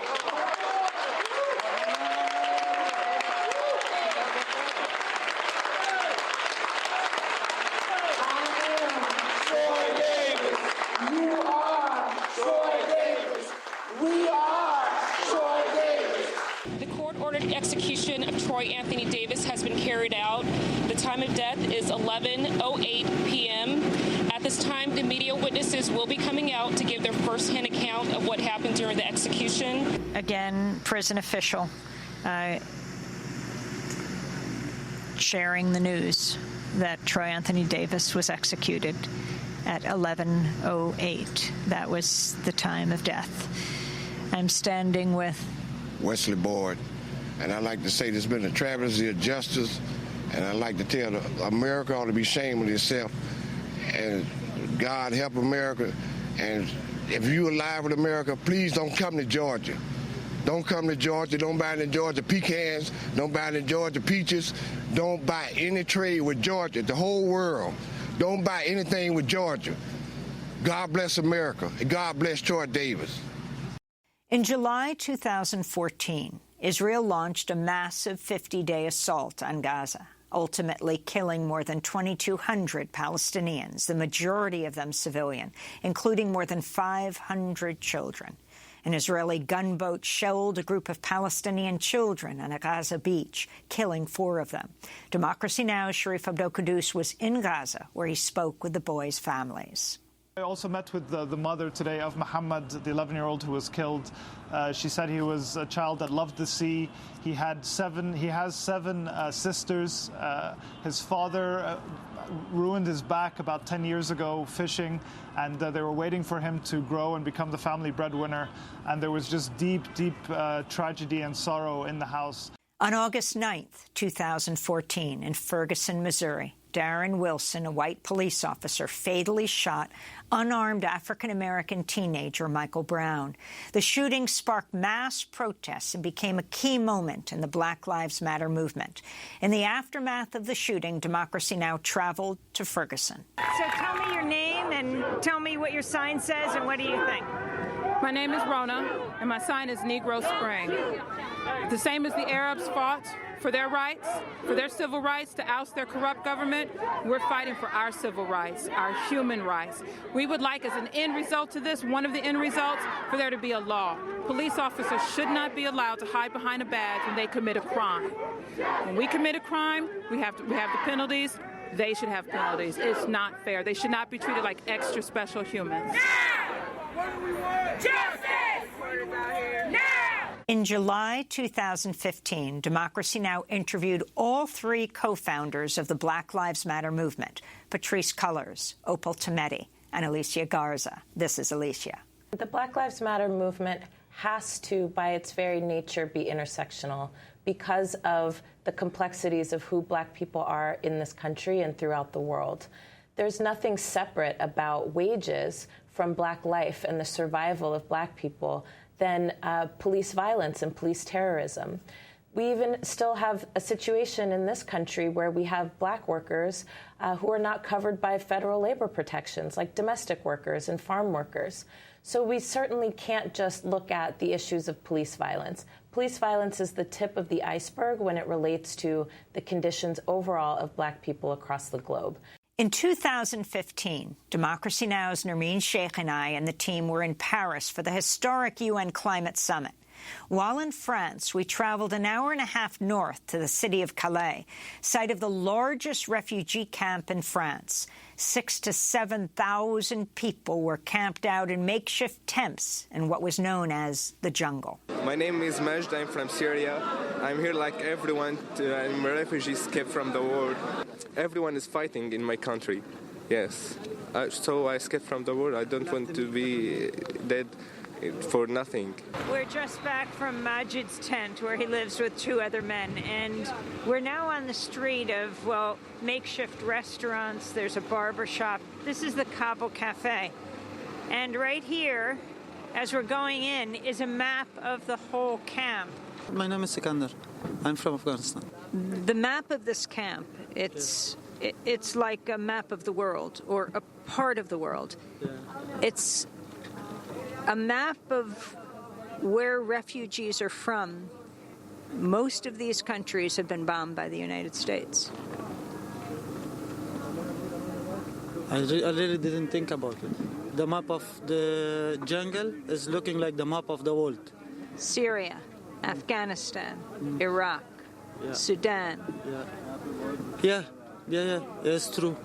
Execution of Troy Anthony Davis has been carried out. The time of death is 11:08 p.m. At this time, the media witnesses will be coming out to give their first-hand account of what happened during the execution. Again, prison official sharing the news that Troy Anthony Davis was executed at 11:08. That was the time of death. I'm standing with Wesley Boyd. And I'd like to say there's been a travesty of justice, and I'd like to tell America ought to be ashamed of itself, and God help America. And if you're alive with America, please don't come to Georgia. Don't come to Georgia. Don't buy any Georgia pecans. Don't buy any Georgia peaches. Don't buy any trade with Georgia, the whole world. Don't buy anything with Georgia. God bless America, and God bless Troy Davis. In July 2014, Israel launched a massive 50-day assault on Gaza, ultimately killing more than 2,200 Palestinians, the majority of them civilian, including more than 500 children. An Israeli gunboat shelled a group of Palestinian children on a Gaza beach, killing 4 of them. Democracy Now!'s Sharif Abdel-Quddus was in Gaza, where he spoke with the boys' families. I also met with the mother today of Muhammad, the 11-year-old who was killed. She said he was a child that loved the sea. He has 7 sisters. His father ruined his back about 10 years ago fishing, and they were waiting for him to grow and become the family breadwinner. And there was just deep tragedy and sorrow in the house. On August 9th, 2014, in Ferguson, Missouri, Darren Wilson, a white police officer, fatally shot unarmed African-American teenager Michael Brown. The shooting sparked mass protests and became a key moment in the Black Lives Matter movement. In the aftermath of the shooting, Democracy Now! Traveled to Ferguson. So tell me your name and tell me what your sign says and what do you think? My name is Rona, and my sign is Negro Spring. The same as the Arabs fought for their rights, for their civil rights, to oust their corrupt government, we're fighting for our civil rights, our human rights. We would like, as an end result to this, one of the end results, for there to be a law. Police officers should not be allowed to hide behind a badge when they commit a crime. When we commit a crime, we have the penalties. they should have penalties. It's not fair. They should not be treated like extra special humans. What do we want? Justice! Now! In July 2015, Democracy Now! Interviewed all three co-founders of the Black Lives Matter movement, Patrisse Cullors, Opal Tometi, and Alicia Garza. This is Alicia. The Black Lives Matter movement has to, by its very nature, be intersectional because of the complexities of who Black people are in this country and throughout the world. There's nothing separate about wages from Black life and the survival of Black people than police violence and police terrorism. We even still have a situation in this country where we have Black workers who are not covered by federal labor protections, like domestic workers and farm workers. So we certainly can't just look at the issues of police violence. Police violence is the tip of the iceberg when it relates to the conditions overall of Black people across the globe. In 2015, Democracy Now!'s Nermeen Sheikh and I and the team were in Paris for the historic UN Climate Summit. While in France, we traveled an hour and a half north to the city of Calais, site of the largest refugee camp in France. 6,000 to 7,000 people were camped out in makeshift tents in what was known as the jungle. My name is Majd. I'm from Syria. I'm here like everyone. I'm a refugee escaped from the war. Everyone is fighting in my country. Yes. So I escaped from the war. I don't want to be dead for nothing. We're just back from Majid's tent where he lives with two other men, and we're now on the street of, well, makeshift restaurants. There's a barber shop. This is the Kabul Cafe. And right here, as we're going in, is a map of the whole camp. My name is Sikandar. I'm from Afghanistan. The map of this camp, it's like a map of the world, or a part of the world. It's a map of where refugees are from. Most of these countries have been bombed by the United States. I really didn't think about it. The map of the jungle is looking like the map of the world. Syria, Afghanistan, Iraq, Sudan. Yeah, it's true.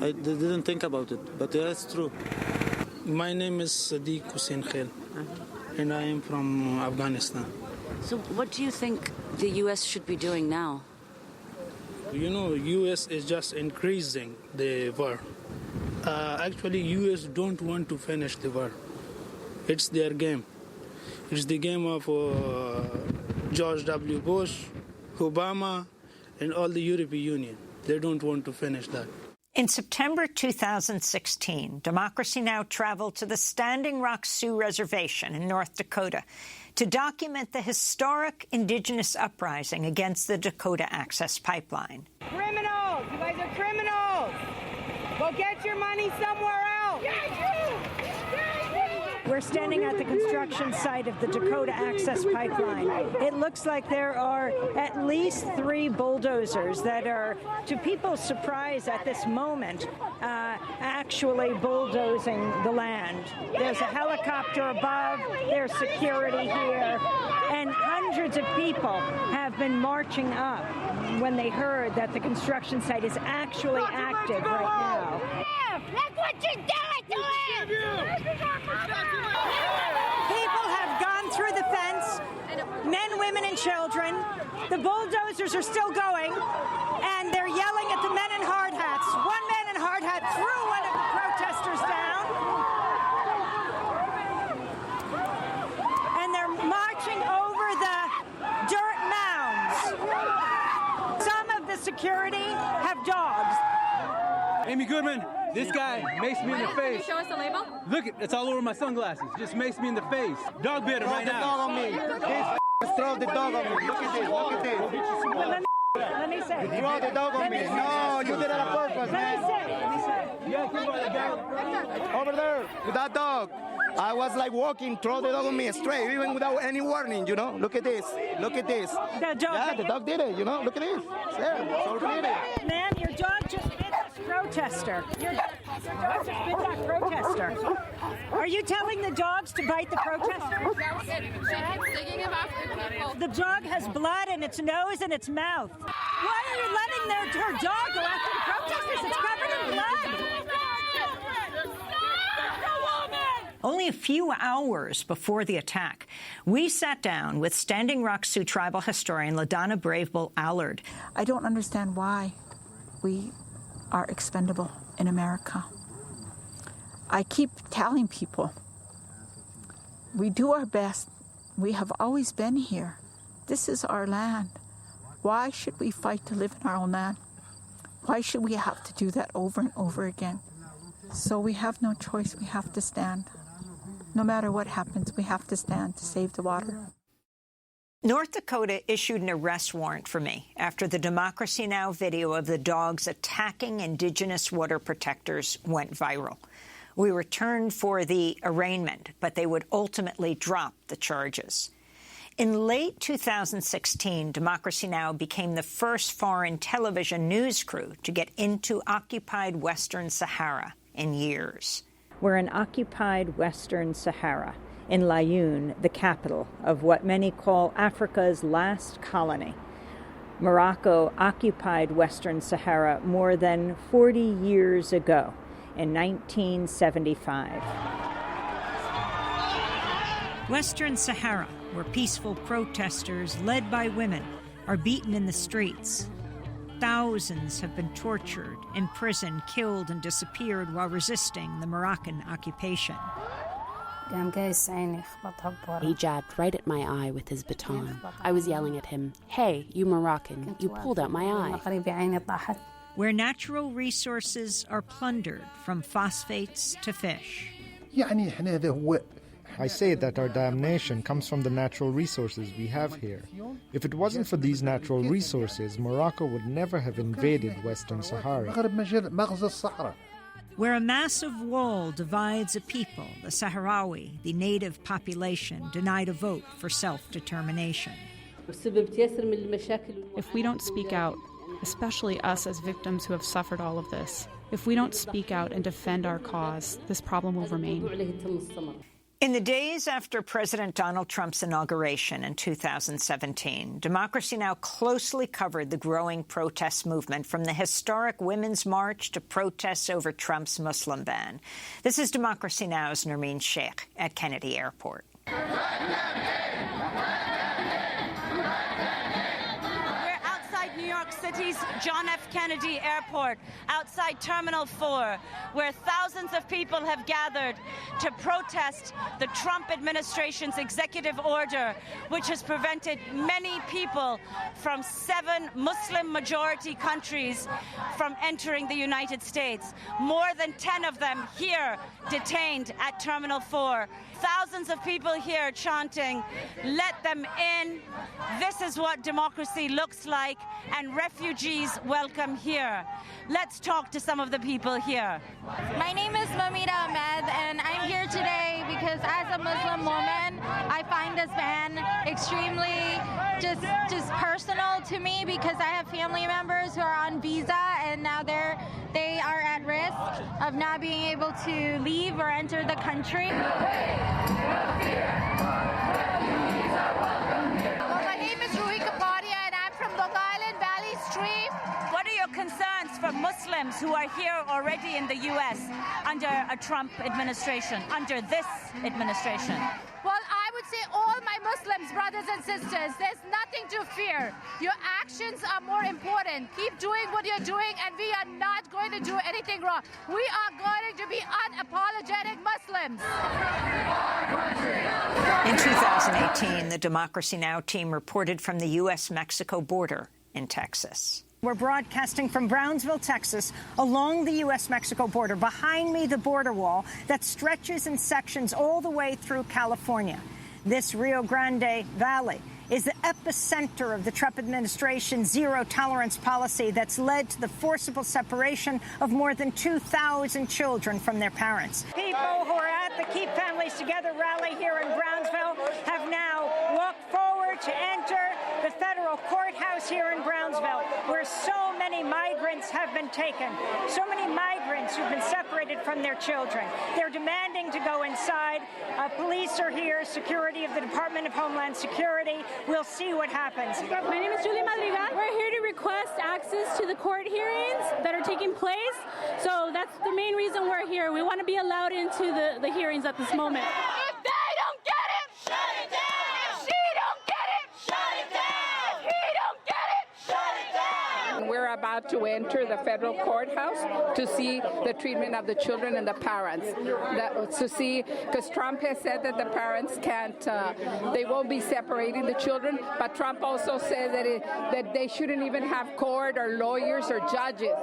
I didn't think about it, but yeah, it's true. My name is Sadiq Hussein Khail, and I am from Afghanistan. So what do you think the U.S. should be doing now? You know, U.S. is just increasing the war. Actually, U.S. don't want to finish the war. It's their game. It's the game of George W. Bush, Obama, and all the European Union. They don't want to finish that. In September 2016, Democracy Now! Traveled to the Standing Rock Sioux Reservation in North Dakota to document the historic indigenous uprising against the Dakota Access Pipeline. Criminals! You guys are criminals! Go get your money somewhere else! We're standing at the construction site of the Dakota Access Pipeline. It looks like there are at least 3 bulldozers that are, to people's surprise at this moment, actually bulldozing the land. There's a helicopter above, there's security here, and hundreds of people have been marching up when they heard that the construction site is actually active right now. Look what you did to him! People have gone through the fence, men, women, and children. The bulldozers are still going, and they're yelling at the men in hard hats. One man in hard hat threw one of the protesters down, and they're marching over the dirt mounds. Some of the security have dogs. Amy Goodman, this guy maced me in the face. Can you show us the label? Look, it's all over my sunglasses. Just maced me in the face. Dog bit him right now. Throw the dog on me. Throw the dog on me. Look at this. Look at this. Let me say. Throw the dog on me. No, you did it on purpose, man. Let me say. Yeah, keep on the dog. Over there with that dog. I was like walking, throw the dog on me straight, even without any warning, you know. Look at this. Look at this. The dog. Yeah, the dog did it, you know. Look at this. There. So did it. Ma'am, your dog just bit this protester. Protester. Are you telling the dogs to bite the protesters? The dog has blood in its nose and its mouth. Why are you letting her dog go after the protesters? It's covered in blood. Only a few hours before the attack, we sat down with Standing Rock Sioux tribal historian LaDonna Bravebull Allard. I don't understand why we are expendable in America. I keep telling people, we do our best. We have always been here. This is our land. Why should we fight to live in our own land? Why should we have to do that over and over again? So we have no choice. We have to stand. No matter what happens, we have to stand to save the water. North Dakota issued an arrest warrant for me after the Democracy Now! Video of the dogs attacking Indigenous water protectors went viral. We returned for the arraignment, but they would ultimately drop the charges. In late 2016, Democracy Now! Became the first foreign television news crew to get into occupied Western Sahara in years. We're in occupied Western Sahara, in Laayoune, the capital of what many call Africa's last colony. Morocco occupied Western Sahara more than 40 years ago, in 1975. Western Sahara, where peaceful protesters, led by women, are beaten in the streets. Thousands have been tortured, imprisoned, killed, and disappeared while resisting the Moroccan occupation. He jabbed right at my eye with his baton. I was yelling at him, "Hey, you Moroccan, you pulled out my eye." Where natural resources are plundered, from phosphates to fish. I say that our damnation comes from the natural resources we have here. If it wasn't for these natural resources, Morocco would never have invaded Western Sahara. Where a massive wall divides a people, the Sahrawi, the native population, denied a vote for self-determination. If we don't speak out, especially us as victims who have suffered all of this, if we don't speak out and defend our cause, this problem will remain. In the days after President Donald Trump's inauguration in 2017, Democracy Now! Closely covered the growing protest movement, from the historic Women's March to protests over Trump's Muslim ban. This is Democracy Now!'s Nermeen Sheikh at Kennedy Airport. We're outside New York City's John F. Kennedy Airport, outside Terminal 4, where thousands of people have gathered to protest the Trump administration's executive order, which has prevented many people from 7 Muslim-majority countries from entering the United States. More than 10 of them here detained at Terminal 4. Thousands of people here chanting, "Let them in. This is what democracy looks like, and refugees welcome here." Let's talk to some of the people here. My name is Mamita Ahmed, and I'm here today because as a Muslim woman, I find this ban extremely just personal to me, because I have family members who are on visa and now they are at risk of not being able to leave or enter the country. Well, my name is Ruhi Kapadia, and I'm from Long Island Valley Stream. What are your concerns for Muslims who are here already in the U.S. under a Trump administration, under this administration? Well, I would say all my Muslims, brothers and sisters, there's nothing to fear. Your actions are more important. Keep doing what you're doing, and we are not going to do anything wrong. We are going to be unapologetic Muslims. In 2018, the Democracy Now! Team reported from the U.S.-Mexico border in Texas. We're broadcasting from Brownsville, Texas, along the U.S.-Mexico border. Behind me, the border wall that stretches in sections all the way through California. This Rio Grande Valley is the epicenter of the Trump administration's zero-tolerance policy that's led to the forcible separation of more than 2,000 children from their parents. People who are at the Keep Families Together rally here in Brownsville have now walked forward to enter the federal courthouse house here in Brownsville, where so many migrants have been taken, so many migrants who've been separated from their children. They're demanding to go inside. Police are here, security of the Department of Homeland Security. We'll see what happens. My name is Julia Madrigal. We're here to request access to the court hearings that are taking place. So that's the main reason we're here. We want to be allowed into the hearings at this moment. If they don't get it, shut it down. If she don't get it, shut it down. If he don't get it, shut it down. We're about to enter the federal courthouse to see the treatment of the children and the parents. To see, because Trump has said that the parents can't, they won't be separating the children, but Trump also said that they shouldn't even have court or lawyers or judges.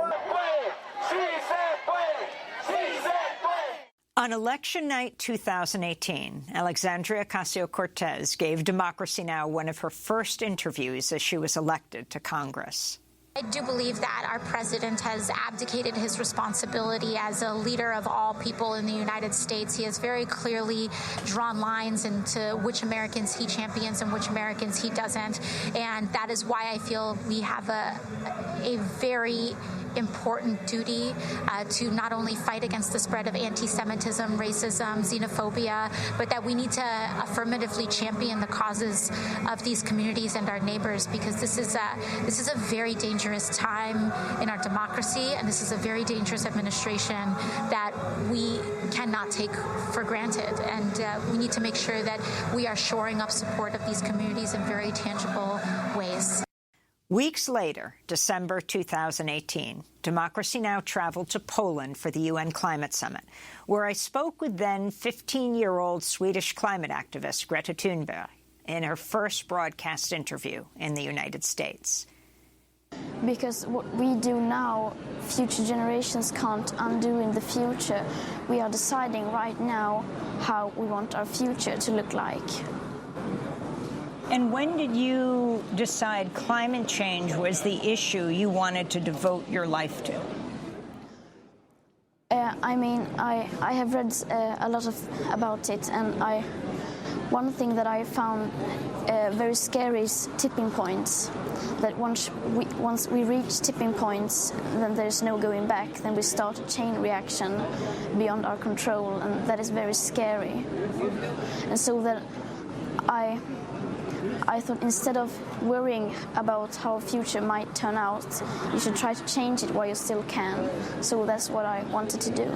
She said play. She said play. On election night 2018, Alexandria Ocasio-Cortez gave Democracy Now! One of her first interviews as she was elected to Congress. I do believe that our president has abdicated his responsibility as a leader of all people in the United States. He has very clearly drawn lines into which Americans he champions and which Americans he doesn't. And that is why I feel we have a very important duty to not only fight against the spread of anti-Semitism, racism, xenophobia, but that we need to affirmatively champion the causes of these communities and our neighbors, because this is a very dangerous time in our democracy, and this is a very dangerous administration that we cannot take for granted. And we need to make sure that we are shoring up support of these communities in very tangible ways. Weeks later, December 2018, Democracy Now! Traveled to Poland for the UN Climate Summit, where I spoke with then 15-year-old Swedish climate activist Greta Thunberg in her first broadcast interview in the United States. Because what we do now, future generations can't undo in the future. We are deciding right now how we want our future to look like. And when did you decide climate change was the issue you wanted to devote your life to? I have read a lot about it, and one thing that I found very scary is tipping points. That once we reach tipping points, then there's no going back. Then we start a chain reaction beyond our control, and that is very scary. And so that I thought, instead of worrying about how a future might turn out, you should try to change it while you still can. So that's what I wanted to do.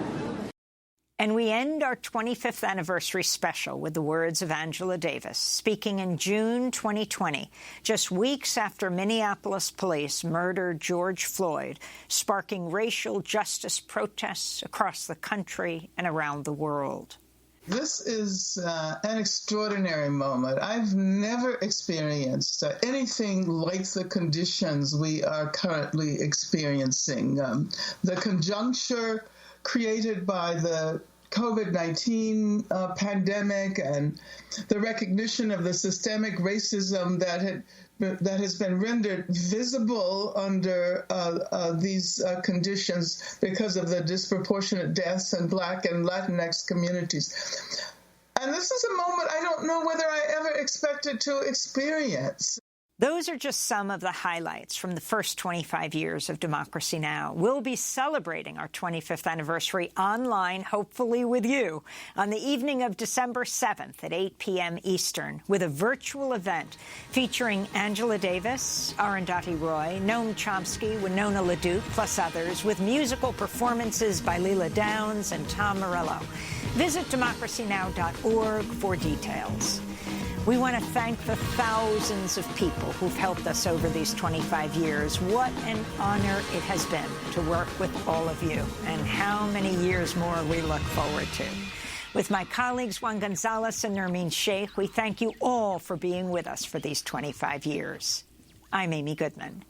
And we end our 25th anniversary special with the words of Angela Davis, speaking in June 2020, just weeks after Minneapolis police murdered George Floyd, sparking racial justice protests across the country and around the world. This is an extraordinary moment. I've never experienced anything like the conditions we are currently experiencing. The conjuncture created by the COVID-19 pandemic and the recognition of the systemic racism that has been rendered visible under these conditions because of the disproportionate deaths in Black and Latinx communities. And this is a moment I don't know whether I ever expected to experience. Those are just some of the highlights from the first 25 years of Democracy Now! We'll be celebrating our 25th anniversary online, hopefully with you, on the evening of December 7th at 8 p.m. Eastern, with a virtual event featuring Angela Davis, Arundhati Roy, Noam Chomsky, Winona LaDuke, plus others, with musical performances by Leela Downs and Tom Morello. Visit democracynow.org for details. We want to thank the thousands of people who've helped us over these 25 years. What an honor it has been to work with all of you, and how many years more we look forward to. With my colleagues Juan Gonzalez and Nermeen Sheikh, we thank you all for being with us for these 25 years. I'm Amy Goodman.